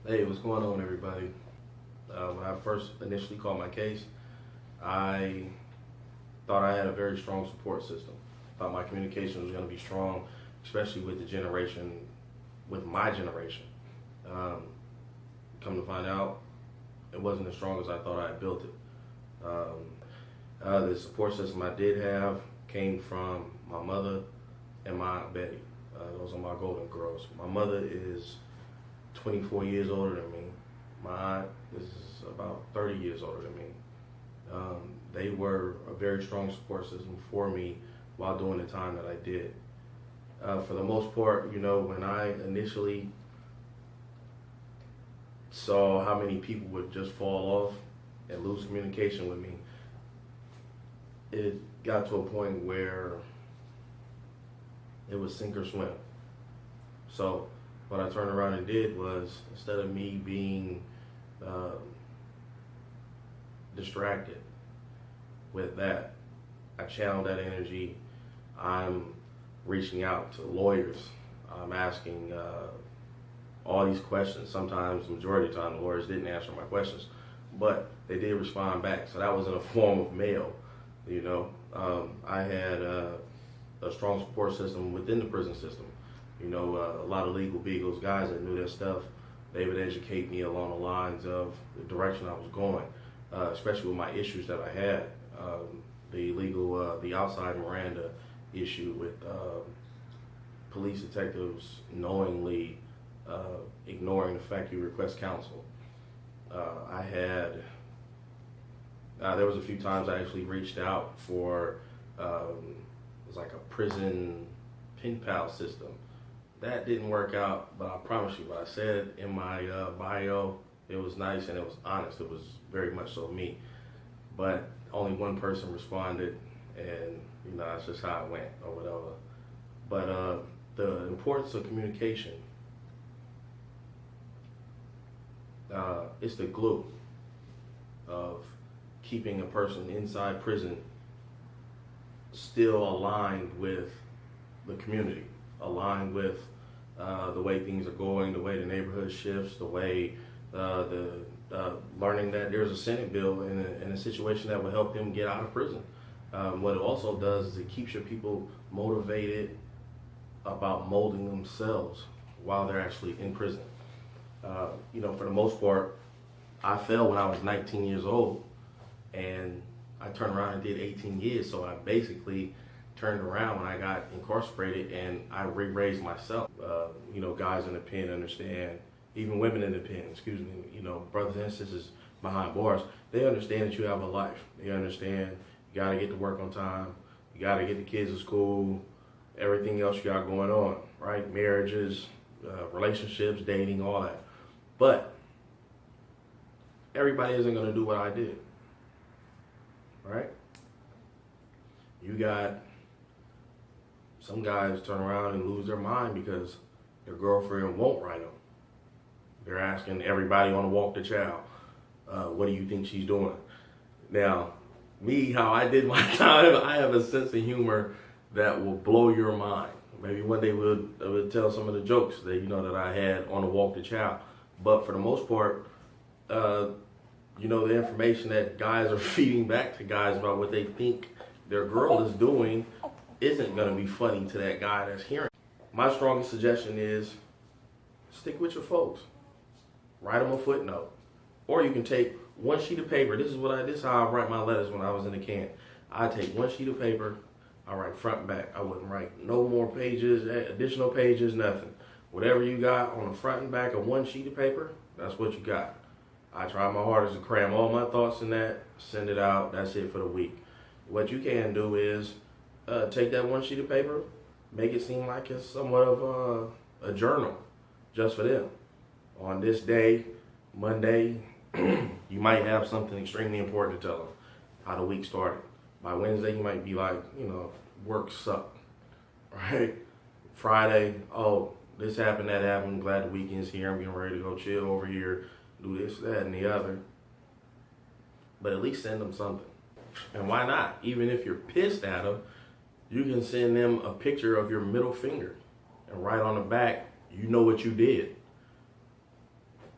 Hey, what's going on, everybody? When I first initially called my case, I thought I had a very strong support system. Thought my communication was going to be strong, especially with the generation, with my generation. Um, Come to find out, it wasn't as strong as I thought I had built it. The support system I did have came from my mother and my Aunt Betty. Those are my golden girls. My mother is 24 years older than me. My aunt is about 30 years older than me. They were a very strong support system for me while doing the time that I did. For the most part, when I initially saw how many people would just fall off and lose communication with me, it got to a point where it was sink or swim. So what I turned around and did was, instead of me being uh, distracted with that, I channeled that energy. I'm reaching out to lawyers. I'm asking all these questions. Sometimes, the majority of the time, the lawyers didn't answer my questions, but they did respond back. So that was in a form of mail. I had a strong support system within the prison system. A lot of legal beagles, guys that knew their stuff. They would educate me along the lines of the direction I was going, especially with my issues that I had. The outside Miranda issue with police detectives knowingly ignoring the fact you request counsel. There was a few times I actually reached out for, it was like a prison pen pal system. That didn't work out, but I promise you, what I said in my bio, it was nice and it was honest. It was very much so me. But only one person responded, and that's just how it went or whatever. But the importance of communication, it's the glue of keeping a person inside prison still aligned with the community, aligned with the way things are going, the way the neighborhood shifts, the way learning that there's a Senate bill in a situation that will help them get out of prison. What it also does is it keeps your people motivated about molding themselves while they're actually in prison. For the most part, I fell when I was 19 years old, and I turned around and did 18 years. So I basically turned around when I got incarcerated, and I re-raised myself. Guys in the pen understand, even women in the pen, brothers and sisters behind bars, they understand that you have a life. They understand you got to get to work on time, you got to get the kids to school, everything else you got going on, right? Marriages, relationships, dating, all that. But everybody isn't going to do what I did, right? You got some guys turn around and lose their mind because their girlfriend won't write them. They're asking everybody on the walk to child, what do you think she's doing? Now, me, how I did my time, I have a sense of humor that will blow your mind. Maybe one day we'll tell some of the jokes that that I had on the walk to child. But for the most part, the information that guys are feeding back to guys about what they think their girl is doing isn't going to be funny to that guy that's hearing. My strongest suggestion is stick with your folks. Write them a footnote. Or you can take one sheet of paper. This is how I write my letters when I was in the can. I take one sheet of paper, I write front and back. I wouldn't write no more pages, additional pages, nothing. Whatever you got on the front and back of one sheet of paper, that's what you got. I try my hardest to cram all my thoughts in that, send it out, that's it for the week. What you can do is take that one sheet of paper, make it seem like it's somewhat of a journal just for them. On this day, Monday, you might have something extremely important to tell them, how the week started. By Wednesday, you might be like, work sucked, right? Friday, oh, this happened, that happened, glad the weekend's here, I'm getting ready to go chill over here, do this, that, and the other. But at least send them something. And why not? Even if you're pissed at them, you can send them a picture of your middle finger and write on the back, you know what you did.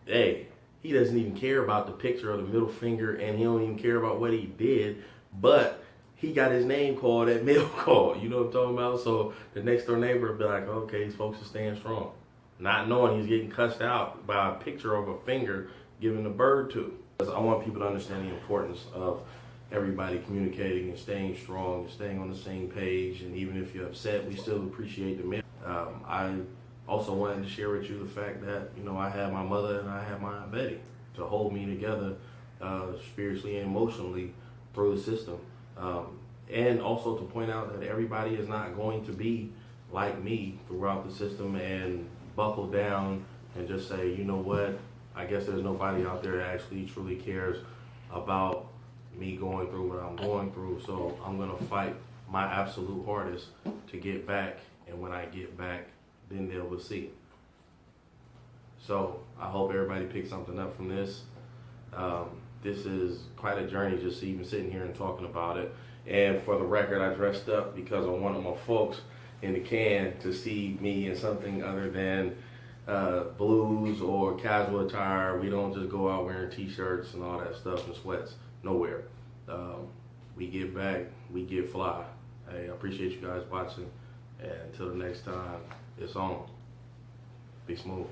hey, he doesn't even care about the picture of the middle finger, and he don't even care about what he did, but he got his name called at mail call. You know what I'm talking about? So the next door neighbor will be like, okay, these folks are staying strong. Not knowing he's getting cussed out by a picture of a finger given a bird to. Because I want people to understand the importance of everybody communicating and staying strong and staying on the same page. And even if you're upset, we still appreciate the mail. I also wanted to share with you the fact that, you know, I had my mother and I had my Aunt Betty to hold me together spiritually and emotionally through the system. And also to point out that everybody is not going to be like me throughout the system and buckle down and just say, you know what, I guess there's nobody out there that actually truly cares about me going through what I'm going through. So I'm going to fight my absolute hardest to get back. And when I get back, then they will see. So I hope everybody picks something up from this. This is quite a journey just even sitting here and talking about it. And for the record, I dressed up because I wanted my folks in the can to see me in something other than blues or casual attire. We don't just go out wearing t-shirts and all that stuff and sweats. Nowhere. We get back, we get fly. Hey, I appreciate you guys watching. And until the next time, it's on. Be smooth.